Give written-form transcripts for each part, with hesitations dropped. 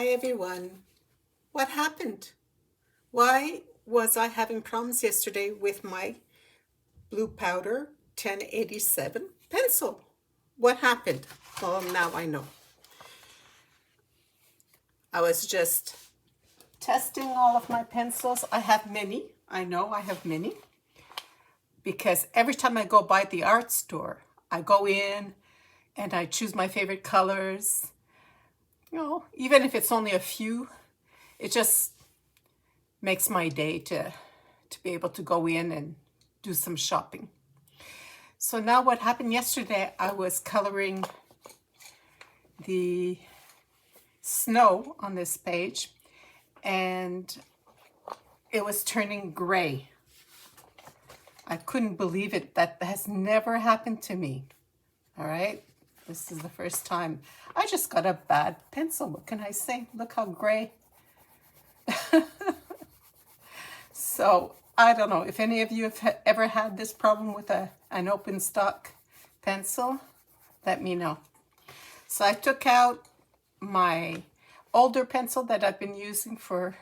Hi everyone. What happened? Why was I having problems yesterday with my blue powder 1087 pencil? What happened? Well, now I know. I was just testing all of my pencils. I have many. I know I have many. Because every time I go by the art store, I go in and I choose my favorite colors. You know, even if it's only a few, it just makes my day to be able to go in and do some shopping. So now what happened yesterday, I was coloring the snow on this page and it was turning gray. I couldn't believe it. That has never happened to me. All right. This is the first time. I just got a bad pencil. What can I say? Look how gray. So I don't know if any of you have ever had this problem with an open stock pencil. Let me know. So I took out my older pencil that I've been using for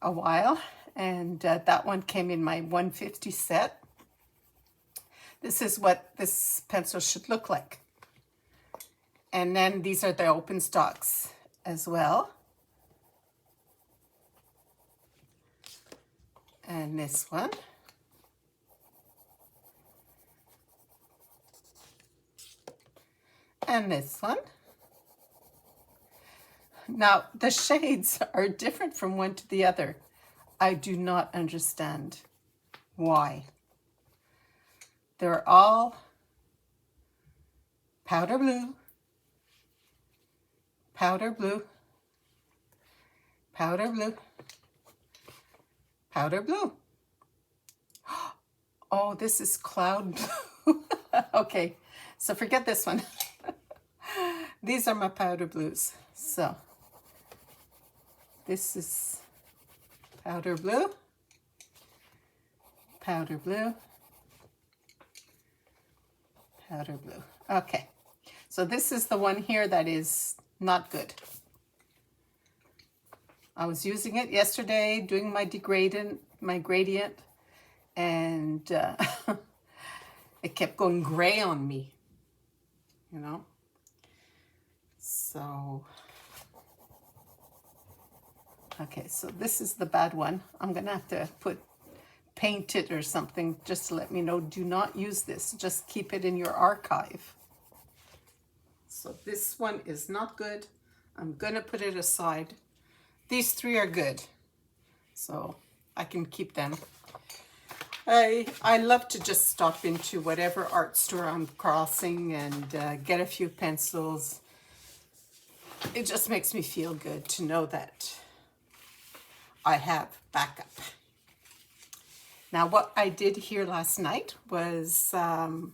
a while, and that one came in my 150 set. This is what this pencil should look like. And then these are the open stocks as well. And this one. And this one. Now, the shades are different from one to the other. I do not understand why. They're all powder blue, powder blue, powder blue, powder blue. Oh, this is cloud blue. Okay, so forget this one. These are my powder blues. So this is powder blue, powder blue, powder blue. Okay, so this is the one here that is not good. I was using it yesterday, doing my gradient, and it kept going gray on me, you know. So, okay, so this is the bad one. I'm gonna have to paint it or something just to let me know, do not use this. Just keep it in your archive. So this one is not good. I'm gonna put it aside. These three are good, so I can keep them. I love to just stop into whatever art store I'm crossing and get a few pencils. It just makes me feel good to know that I have backup. Now, what I did here last night was some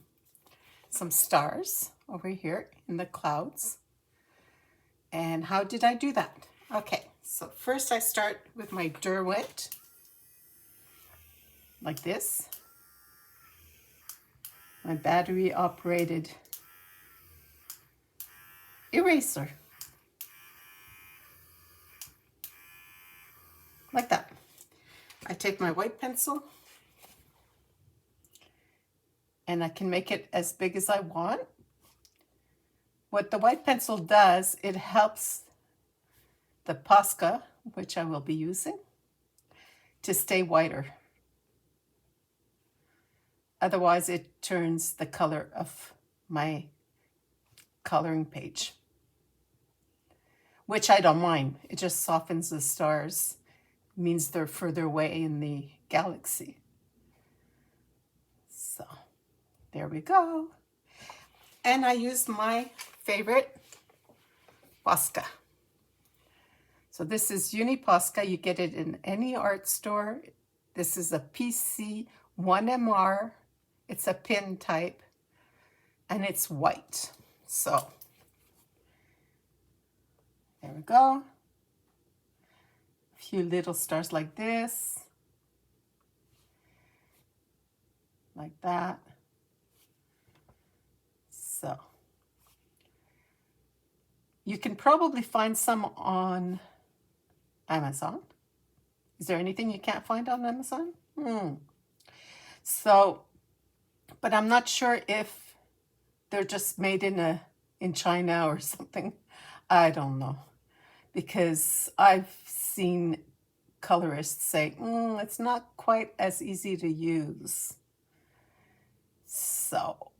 stars over here in the clouds. And how did I do that? Okay, so first I start with my Derwent, like this. My battery operated eraser. Like that. I take my white pencil and I can make it as big as I want. What the white pencil does, it helps the Posca, which I will be using, to stay whiter. Otherwise, it turns the color of my coloring page, which I don't mind. It just softens the stars. It means they're further away in the galaxy. So there we go. And I used my favorite Posca. So this is Uni Posca. You get it in any art store. This is a PC1MR. It's a pin type and it's white. So there we go. A few little stars like this, like that. So You can probably find some on Amazon. Is there anything you can't find on Amazon? So, but I'm not sure if they're just made in China or something. I don't know, because I've seen colorists say it's not quite as easy to use. So,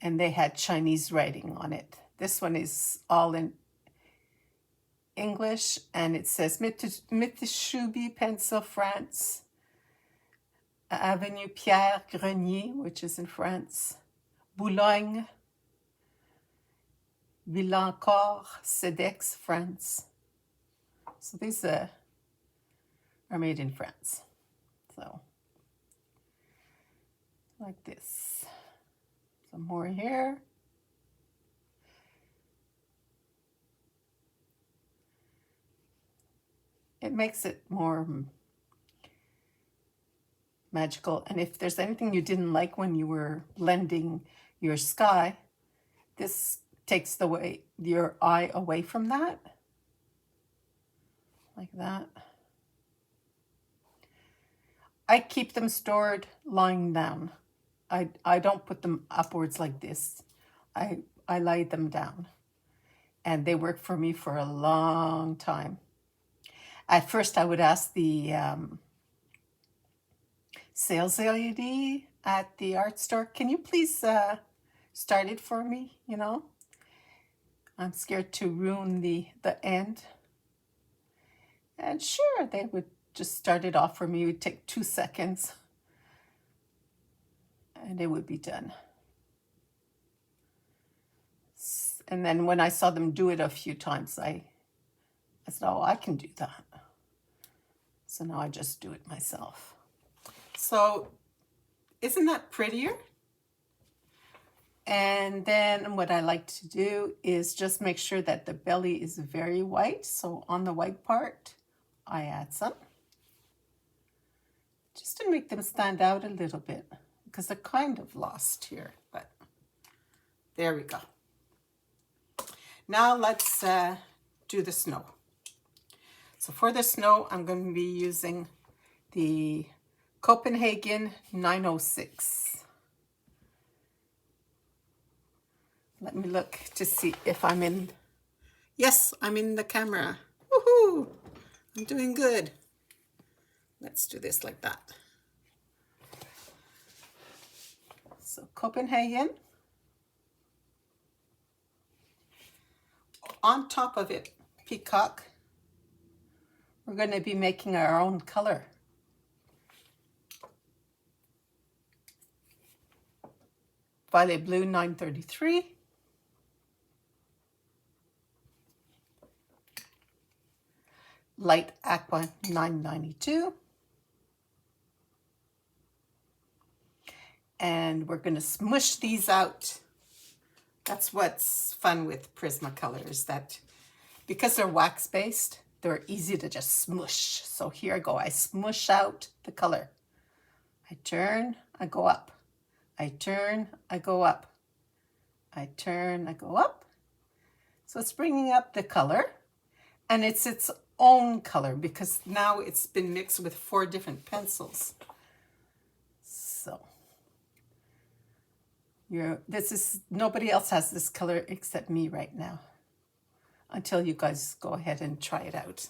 and they had Chinese writing on it. This one is all in English, and it says Mitsubishi Pencil, France, Avenue Pierre Grenier, which is in France, Boulogne, Villancourt, Cedex, France. So these are made in France. So, like this. Some more here. It makes it more magical. And if there's anything you didn't like when you were blending your sky, this takes your eye away from that. Like that. I keep them stored lying down. I don't put them upwards like this. I lay them down. And they work for me for a long time. At first, I would ask the sales lady at the art store, can you please start it for me, you know? I'm scared to ruin the end. And sure, they would just start it off for me. It would take 2 seconds. And it would be done. And then when I saw them do it a few times, I said, oh, I can do that. So now I just do it myself. So isn't that prettier? And then what I like to do is just make sure that the belly is very white. So on the white part, I add some. Just to make them stand out a little bit, because they're kind of lost here, but there we go. Now let's do the snow. So for the snow, I'm going to be using the Copenhagen 906. Let me look to see if I'm in. Yes, I'm in the camera. Woohoo! I'm doing good. Let's do this like that. So Copenhagen. On top of it, Peacock. We're going to be making our own color. Violet Blue 933. Light Aqua 992. And we're going to smush these out. That's what's fun with Prismacolor, is that because they're wax-based, they're easy to just smush. So here I go. I smush out the color. I turn, I go up. I turn, I go up. I turn, I go up. So it's bringing up the color. And it's its own color because now it's been mixed with 4 different pencils. So nobody else has this color except me right now, until you guys go ahead and try it out.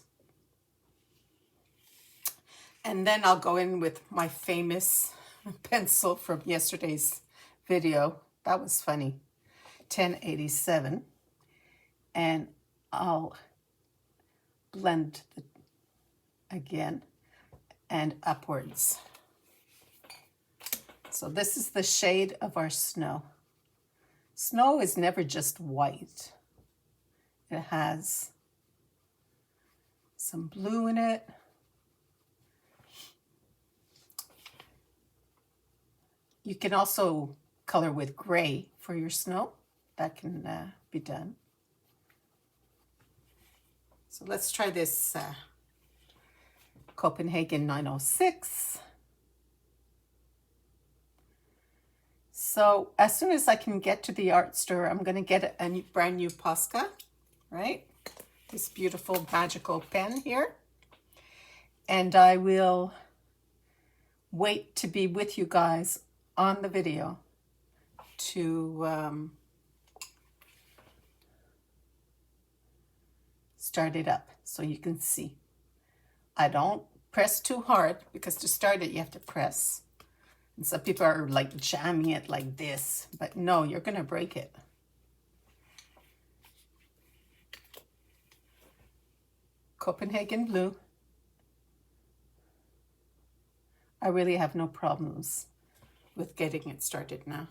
And then I'll go in with my famous pencil from yesterday's video. That was funny. 1087. And I'll blend again and upwards. So this is the shade of our snow. Snow is never just white. It has some blue in it. You can also color with gray for your snow. That can be done. So let's try this Copenhagen 906. So as soon as I can get to the art store, I'm going to get a brand new Posca, right? This beautiful magical pen here. And I will wait to be with you guys on the video to start it up so you can see. I don't press too hard because to start it you have to press. And some people are like jamming it like this, but no, you're gonna break it. Copenhagen blue. I really have no problems with getting it started now.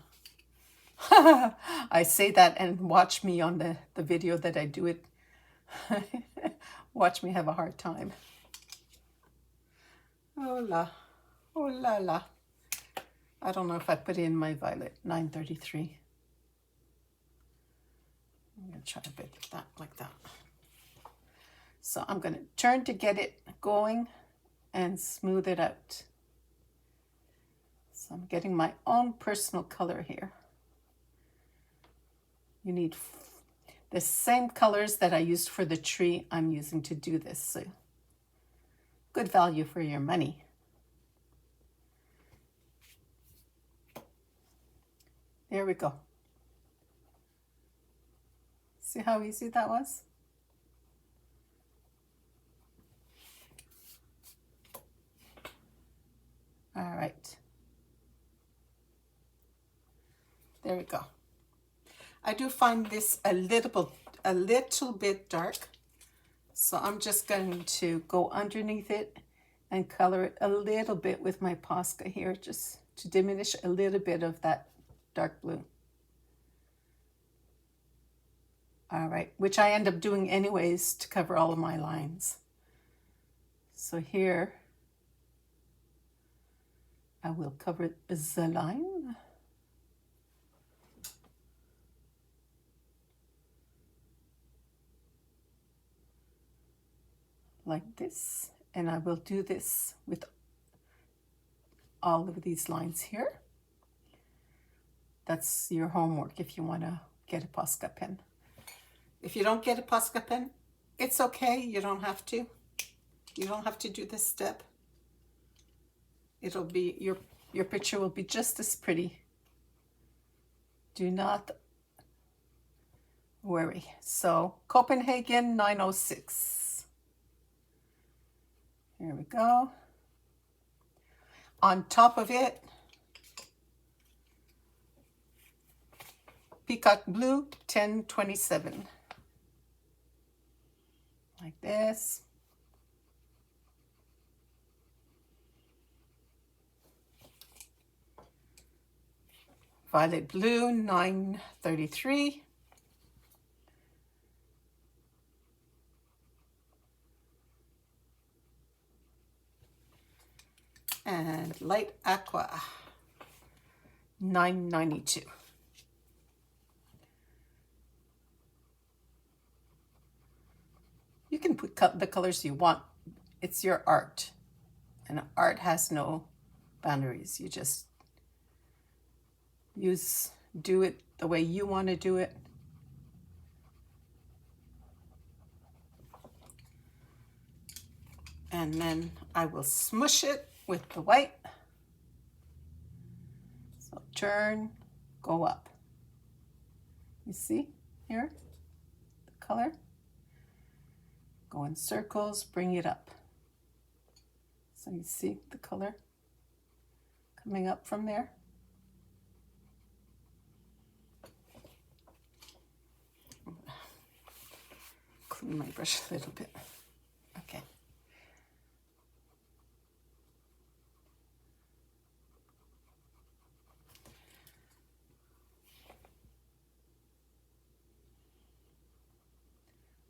I say that and watch me on the video that I do it. Watch me have a hard time. Oh la la. I don't know if I put in my violet, 933. I'm going to try a bit of that, like that. So I'm going to turn to get it going and smooth it out. So I'm getting my own personal color here. You need the same colors that I used for the tree I'm using to do this. So good value for your money. There we go. See how easy that was? All right. There we go. I do find this a little bit dark, so I'm just going to go underneath it and color it a little bit with my Posca here, just to diminish a little bit of that dark blue. All right, which I end up doing anyways to cover all of my lines. So here, I will cover the line. Like this, and I will do this with all of these lines here. That's your homework if you want to get a Posca pen. If you don't get a Posca pen, it's okay. You don't have to. You don't have to do this step. It'll be, your picture will be just as pretty. Do not worry. So Copenhagen 906. Here we go. On top of it, Peacock blue 1027. Like this. Violet blue 933. And light aqua 992. You can put the colors you want. It's your art, and art has no boundaries. You just do it the way you want to do it. And then I will smush it with the white. So turn, go up. You see here, the color? Go in circles, bring it up. So you see the color coming up from there. Clean my brush a little bit. Okay.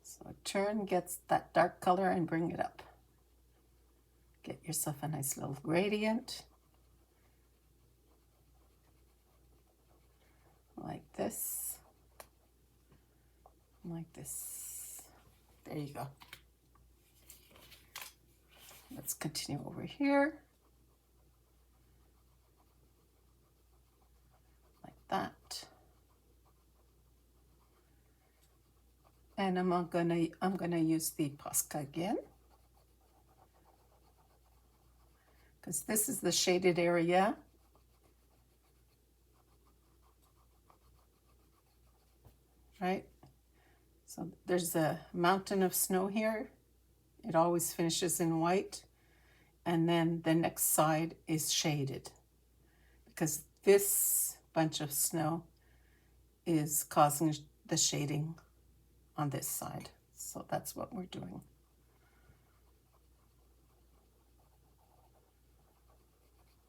So turn, gets that dark color and bring it up. Get yourself a nice little gradient. Like this. Like this. There you go. Let's continue over here. that. And I'm gonna use the Posca again, because this is the shaded area. Right? So there's a mountain of snow here. It always finishes in white. And then the next side is shaded, because this bunch of snow is causing the shading on this side. So that's what we're doing.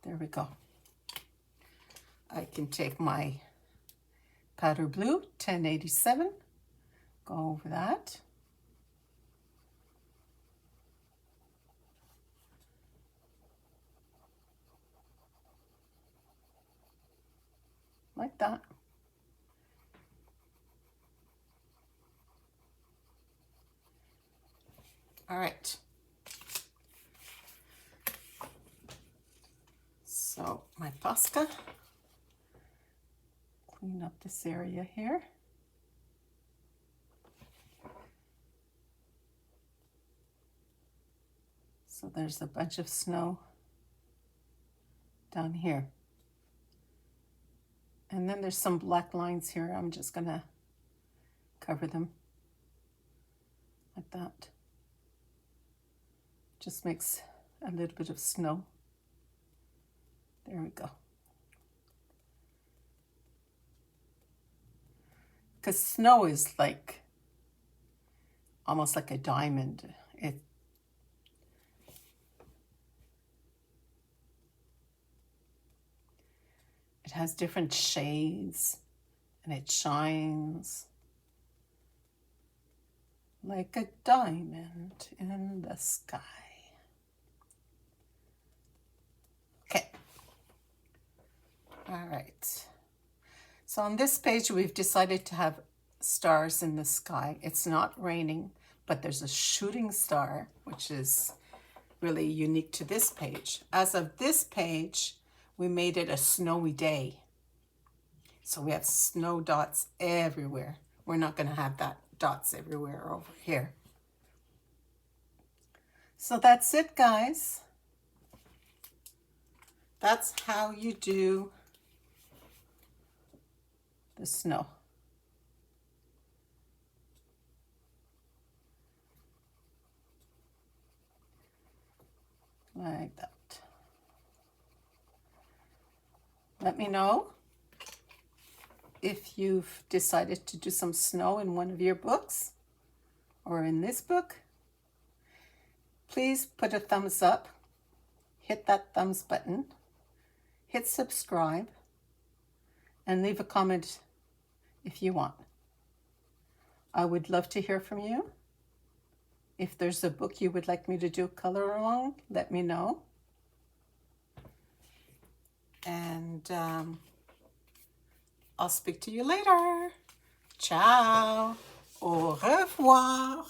There we go. I can take my powder blue 1087, go over that. Like that. All right. So my Posca, clean up this area here. So there's a bunch of snow down here. And then there's some black lines here. I'm just gonna cover them like that. Just makes a little bit of snow. There we go. Because snow is like, almost like a diamond. It has different shades and it shines like a diamond in the sky. Okay. All right. So on this page, we've decided to have stars in the sky. It's not raining, but there's a shooting star, which is really unique to this page. As of this page, we made it a snowy day. So we have snow dots everywhere. We're not going to have that dots everywhere over here. So that's it, guys. That's how you do the snow. Like that. Let me know if you've decided to do some snow in one of your books or in this book. Please put a thumbs up, hit that thumbs button, hit subscribe, and leave a comment if you want. I would love to hear from you. If there's a book you would like me to do color along, let me know. And I'll speak to you later. Ciao. Au revoir.